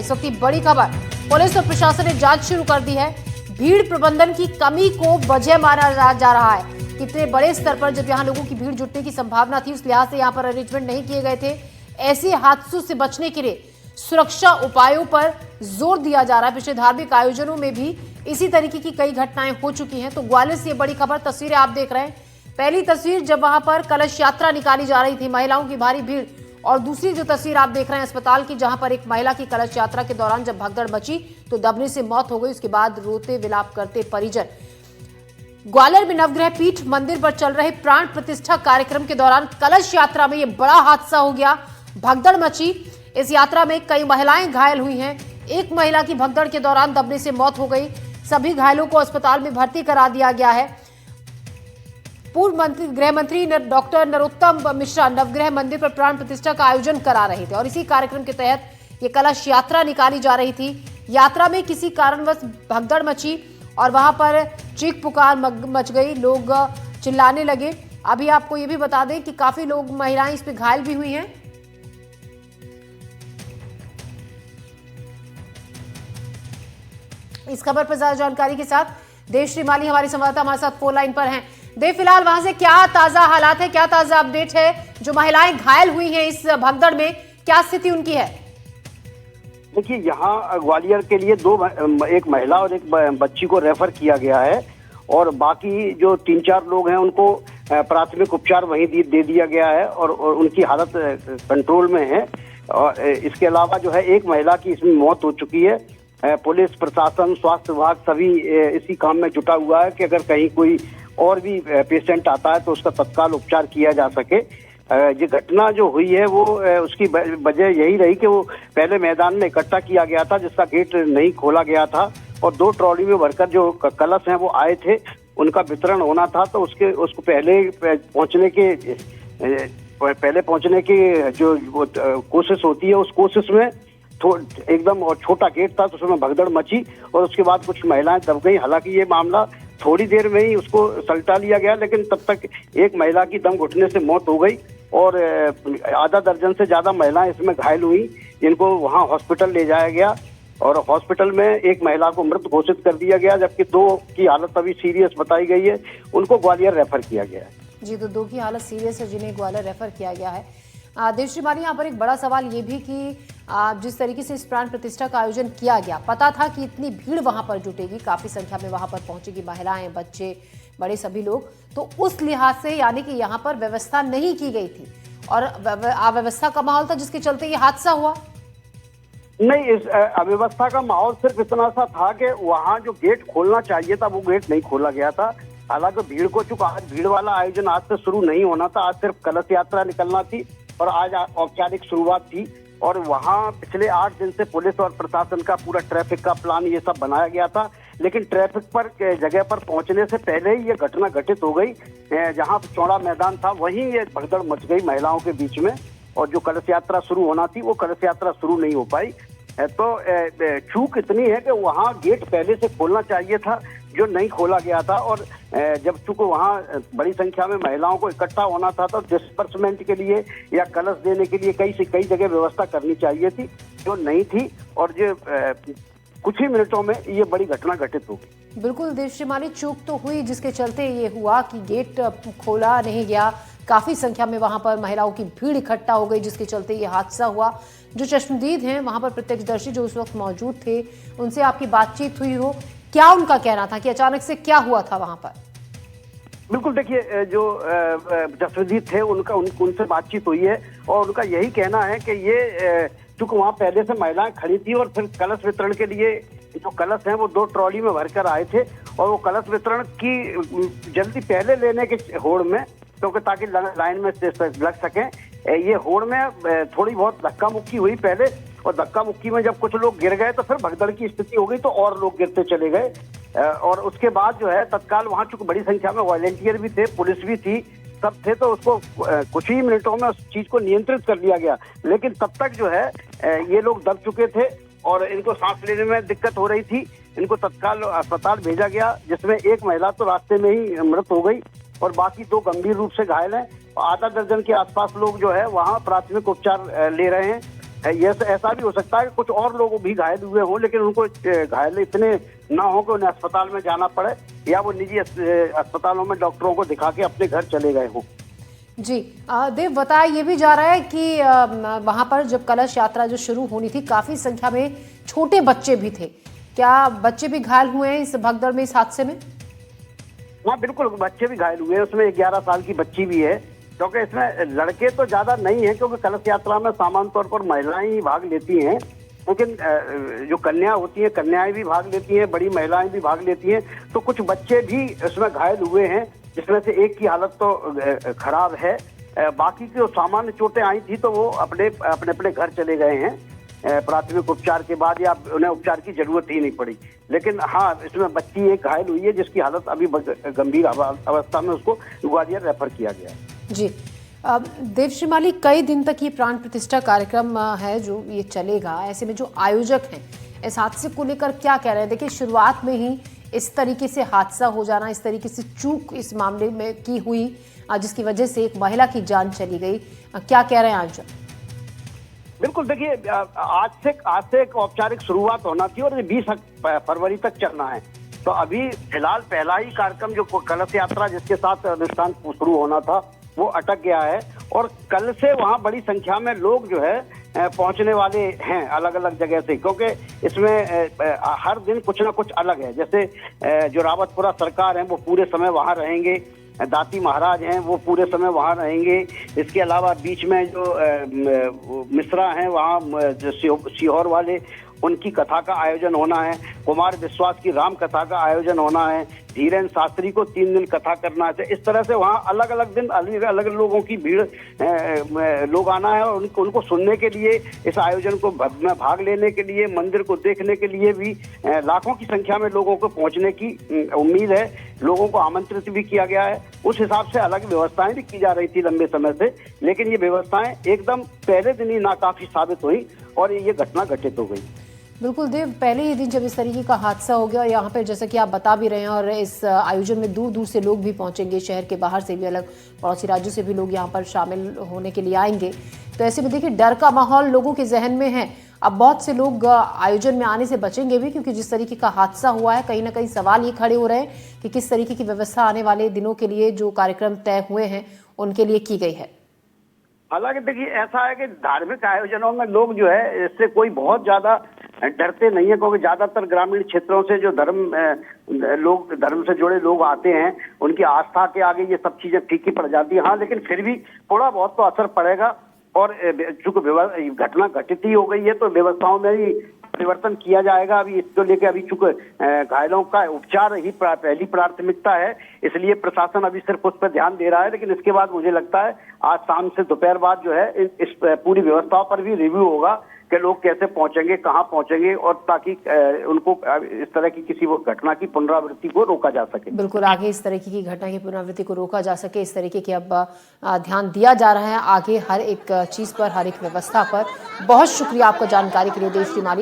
इस वक्त की बड़ी खबर, पुलिस और प्रशासन ने जांच शुरू कर दी है। भीड़ प्रबंधन की कमी को वजह माना जा रहा है। कितने बड़े स्तर पर जब यहां लोगों की भीड़ जुटने की संभावना थी, उस लिहाज से यहां पर अरेंजमेंट नहीं किए गए थे। ऐसे हादसों से बचने के लिए सुरक्षा उपायों पर जोर दिया जा रहा है। पिछले धार्मिक आयोजनों में भी इसी तरीके की कई घटनाएं हो चुकी हैं। तो ग्वालियर से ये बड़ी खबर, तस्वीरें आप देख रहे हैं। पहली तस्वीर जब वहां पर कलश यात्रा निकाली जा रही थी, महिलाओं की भारी भीड़, और दूसरी जो तस्वीर आप देख रहे हैं अस्पताल की, जहां पर एक महिला की कलश यात्रा के दौरान जब भगदड़ मची तो दबने से मौत हो गई। उसके बाद रोते विलाप करते परिजन। ग्वालियर में नवग्रह पीठ मंदिर पर चल रहे प्राण प्रतिष्ठा कार्यक्रम के दौरान कलश यात्रा में यह बड़ा हादसा हो गया, भगदड़ मची। इस यात्रा में कई महिलाएं घायल हुई हैं। एक महिला की भगदड़ के दौरान दबने से मौत हो गई। सभी घायलों को अस्पताल में भर्ती करा दिया गया है। पूर्व मंत्री गृह मंत्री डॉक्टर नरोत्तम मिश्रा नवग्रह मंदिर पर प्राण प्रतिष्ठा का आयोजन करा रहे थे और इसी कार्यक्रम के तहत ये कलश यात्रा निकाली जा रही थी। यात्रा में किसी कारणवश भगदड़ मची और वहां पर चीख पुकार मच गई, लोग चिल्लाने लगे। अभी आपको ये भी बता दें कि काफी लोग, महिलाएं इसमें घायल भी हुई हैं। इस खबर पर ज्यादा जानकारी के साथ देवश्री माली हमारी संवाददाता हमारे साथ फोन लाइन पर हैं। देव, फिलहाल वहां से क्या ताजा हालात है, क्या ताजा अपडेट है? जो महिलाएं घायल हुई हैं इस भगदड़ में, क्या स्थिति उनकी है? देखिए, यहाँ ग्वालियर के लिए एक महिला और एक बच्ची को रेफर किया गया है और बाकी जो 3-4 लोग हैं उनको प्राथमिक उपचार वहीं दे दिया गया है और उनकी हालत कंट्रोल में है। और इसके अलावा जो है एक महिला की इसमें मौत हो चुकी है। पुलिस प्रशासन, स्वास्थ्य विभाग सभी इसी काम में जुटा हुआ है कि अगर कहीं कोई और भी पेशेंट आता है तो उसका तत्काल उपचार किया जा सके। ये घटना जो हुई है वो उसकी वजह यही रही कि वो पहले मैदान में इकट्ठा किया गया था जिसका गेट नहीं खोला गया था और 2 ट्रॉली में भरकर जो कलश हैं वो आए थे, उनका वितरण होना था। तो उसको पहले पहुंचने की जो कोशिश होती है, उस कोशिश में एकदम और छोटा गेट था तो उसमें भगदड़ मची और उसके बाद कुछ महिलाएं दब गई। हालांकि ये मामला थोड़ी देर में ही उसको सलटा लिया गया, लेकिन तब तक एक महिला की दम घुटने से मौत हो गई और आधा दर्जन से ज्यादा महिलाएं इसमें घायल हुई। इनको वहां हॉस्पिटल ले जाया गया और हॉस्पिटल में एक महिला को मृत घोषित कर दिया गया, जबकि 2 की हालत अभी सीरियस बताई गई है, उनको ग्वालियर रेफर किया गया है। जी, तो 2 की हालत सीरियस है जिन्हें ग्वालियर रेफर किया गया है। देवश्री माली, यहाँ पर एक बड़ा सवाल ये भी कि जिस तरीके से इस प्राण प्रतिष्ठा का आयोजन किया गया, पता था कि इतनी भीड़ वहां पर जुटेगी, काफी संख्या में वहां पर पहुंचेगी महिलाएं, बच्चे, बड़े सभी लोग, तो उस लिहाज से यानी कि यहाँ पर व्यवस्था नहीं की गई थी और अव्यवस्था का माहौल था जिसके चलते ये हादसा हुआ? नहीं, इस अव्यवस्था का माहौल सिर्फ इतना सा था कि वहाँ जो गेट खोलना चाहिए था वो गेट नहीं खोला गया था। हालांकि भीड़ को, चूंकि आज भीड़ वाला आयोजन आज से शुरू नहीं होना था, आज सिर्फ कलश यात्रा निकलना थी और आज औपचारिक शुरुआत थी और वहाँ पिछले 8 दिन से पुलिस और प्रशासन का पूरा ट्रैफिक का प्लान ये सब बनाया गया था। लेकिन ट्रैफिक पर जगह पर पहुंचने से पहले ही ये घटना घटित हो गई। जहाँ चौड़ा मैदान था वहीं ये भगदड़ मच गई महिलाओं के बीच में और जो कलश यात्रा शुरू होना थी वो कलश यात्रा शुरू नहीं हो पाई। तो चूक इतनी है कि वहाँ गेट पहले से खोलना चाहिए था जो नहीं खोला गया था और जब चूंकि वहाँ बड़ी संख्या में महिलाओं को इकट्ठा होना था तो डिस्पर्समेंट के लिए या कलश देने के लिए कई जगह व्यवस्था करनी चाहिए थी जो नहीं थी और जो कुछ ही मिनटों में ये बड़ी घटना घटित हो गई। बिल्कुल देवश्री माली, चूक तो हुई जिसके चलते ये हुआ कि गेट खोला नहीं गया, काफी संख्या में वहां पर महिलाओं की भीड़ इकट्ठा हो गई जिसके चलते ये हादसा हुआ। जो चश्मदीद हैं वहां पर प्रत्यक्षदर्शी जो उस वक्त मौजूद थे, उनसे आपकी बातचीत हुई हो, क्या उनका कहना था कि अचानक से क्या हुआ था वहां पर? बिल्कुल, देखिए, जो चश्मदीद थे उनसे बातचीत हुई है और उनका यही कहना है कि ये चूंकि वहाँ पहले से महिलाएं खड़ी थी और फिर कलश वितरण के लिए जो कलश हैं वो 2 ट्रॉली में भरकर आए थे और वो कलश वितरण की जल्दी पहले लेने के होड़ में, क्योंकि ताकि लाइन में लग सकें, ये होड़ में थोड़ी बहुत धक्का मुक्की हुई पहले और धक्का मुक्की में जब कुछ लोग गिर गए तो फिर भगदड़ की स्थिति हो गई तो और लोग गिरते चले गए और उसके बाद जो है तत्काल वहाँ चूंकि बड़ी संख्या में वॉलंटियर भी थे, पुलिस भी थी, सब थे, तो उसको कुछ ही मिनटों में उस चीज को नियंत्रित कर लिया गया। लेकिन तब तक जो है ये लोग दब चुके थे और इनको सांस लेने में दिक्कत हो रही थी। इनको तत्काल अस्पताल भेजा गया जिसमें एक महिला तो रास्ते में ही मृत हो गई और बाकी 2 गंभीर रूप से घायल हैं। आधा दर्जन के आसपास लोग जो है वहाँ प्राथमिक उपचार ले रहे हैं ऐसा भी हो सकता है कि कुछ और लोग भी घायल हुए हों, लेकिन उनको घायल इतने ना हो कि उन्हें अस्पताल में जाना पड़े, या वो निजी अस्पतालों में डॉक्टरों को दिखा के अपने घर चले गए हों। जी देव, बताया ये भी जा रहा है कि वहां पर जब कलश यात्रा जो शुरू होनी थी, काफी संख्या में छोटे बच्चे भी थे। क्या बच्चे भी घायल हुए हैं इस भगदड़ में, इस हादसे में? हाँ बिल्कुल, बच्चे भी घायल हुए हैं। उसमें 11 साल की बच्ची भी है, क्योंकि इसमें लड़के तो ज्यादा नहीं है, क्योंकि कलश यात्रा में सामान्य तौर पर महिलाएं ही भाग लेती हैं, लेकिन जो कन्या होती है, कन्याएं भी भाग लेती हैं, बड़ी महिलाएं भी भाग लेती हैं। तो कुछ बच्चे भी इसमें घायल हुए हैं, जिसमें से एक की हालत तो खराब है। बाकी की जो सामान्य चोटें आई थी तो वो अपने अपने घर चले गए हैं प्राथमिक उपचार के बाद, या उन्हें उपचार की जरूरत ही नहीं पड़ी। लेकिन हाँ, इसमें बच्ची एक घायल हुई है, जिसकी हालत अभी गंभीर अवस्था में, उसको ग्वालियर रेफर किया गया है। जी देव श्रीमाली, कई दिन तक ये प्राण प्रतिष्ठा कार्यक्रम है जो ये चलेगा, ऐसे में जो आयोजक हैं इस हादसे को लेकर क्या कह रहे हैं? देखिए, शुरुआत में ही इस तरीके से हादसा हो जाना, इस तरीके से चूक इस मामले में की हुई, जिसकी वजह से एक महिला की जान चली गई, क्या कह रहे हैं आयोजक? बिल्कुल, देखिए, आज से एक औपचारिक शुरुआत होना थी और 20 फरवरी तक चलना है। तो अभी फिलहाल पहला ही कार्यक्रम जो कलश यात्रा जिसके साथ अनुष्ठान शुरू होना था वो अटक गया है, और कल से वहाँ बड़ी संख्या में लोग जो है पहुंचने वाले हैं अलग अलग जगह से, क्योंकि इसमें हर दिन कुछ ना कुछ अलग है। जैसे जो रावतपुरा सरकार है वो पूरे समय वहाँ रहेंगे, दाती महाराज हैं वो पूरे समय वहाँ रहेंगे। इसके अलावा बीच में जो मिश्रा हैं वहाँ सीहोर वाले, उनकी कथा का आयोजन होना है। कुमार विश्वास की राम कथा का आयोजन होना है। धीरेन्द्र शास्त्री को 3 दिन कथा करना है। इस तरह से वहाँ अलग अलग दिन अलग अलग लोगों की भीड़, लोग आना है, और उनको सुनने के लिए, इस आयोजन को में भाग लेने के लिए, मंदिर को देखने के लिए भी लाखों की संख्या में लोगों को पहुंचने की उम्मीद है। लोगों को आमंत्रित भी किया गया है। उस हिसाब से अलग व्यवस्थाएं भी की जा रही थी लंबे समय से, लेकिन ये व्यवस्थाएं एकदम पहले दिन ही नाकाफी साबित हुई और ये घटना घटित हो गई। बिल्कुल देव, पहले ही दिन जब इस तरीके का हादसा हो गया, और यहाँ पे जैसा कि आप बता भी रहे हैं, और इस आयोजन में दूर दूर से लोग भी पहुंचेंगे, शहर के बाहर से भी, अलग पड़ोसी राज्यों से भी लोग यहाँ पर शामिल होने के लिए आएंगे। तो ऐसे में देखिए, डर का माहौल लोगों के जहन में है। अब बहुत से लोग आयोजन में आने से बचेंगे भी, क्योंकि जिस तरीके का हादसा हुआ है, कहीं ना कहीं सवाल ये खड़े हो रहे हैं कि किस तरीके की व्यवस्था आने वाले दिनों के लिए, जो कार्यक्रम तय हुए हैं उनके लिए की गई है। हालांकि देखिए, ऐसा है कि धार्मिक आयोजनों में लोग जो है इससे कोई बहुत ज्यादा डरते नहीं है, क्योंकि ज्यादातर ग्रामीण क्षेत्रों से जो धर्म से जुड़े लोग आते हैं, उनकी आस्था के आगे ये सब चीजें फीकी पड़ जाती है। हाँ, लेकिन फिर भी थोड़ा बहुत तो असर पड़ेगा, और चूंकि घटना घटित ही हो गई है तो व्यवस्थाओं में ही परिवर्तन किया जाएगा। अभी इसको लेकर अभी चूंकि घायलों का उपचार ही पहली प्राथमिकता है, इसलिए प्रशासन अभी सिर्फ उस पर ध्यान दे रहा है। लेकिन इसके बाद मुझे लगता है आज शाम से दोपहर बाद जो है इस पूरी व्यवस्थाओं पर भी रिव्यू होगा कि लोग कैसे पहुंचेंगे, कहां पहुंचेंगे, और ताकि उनको इस तरह की किसी वो घटना की पुनरावृत्ति को रोका जा सके। बिल्कुल, आगे इस तरीके की घटना की पुनरावृत्ति को रोका जा सके, इस तरीके की अब ध्यान दिया जा रहा है आगे हर एक चीज पर, हर एक व्यवस्था पर। बहुत शुक्रिया आपका जानकारी के लिए देव श्रीमाली।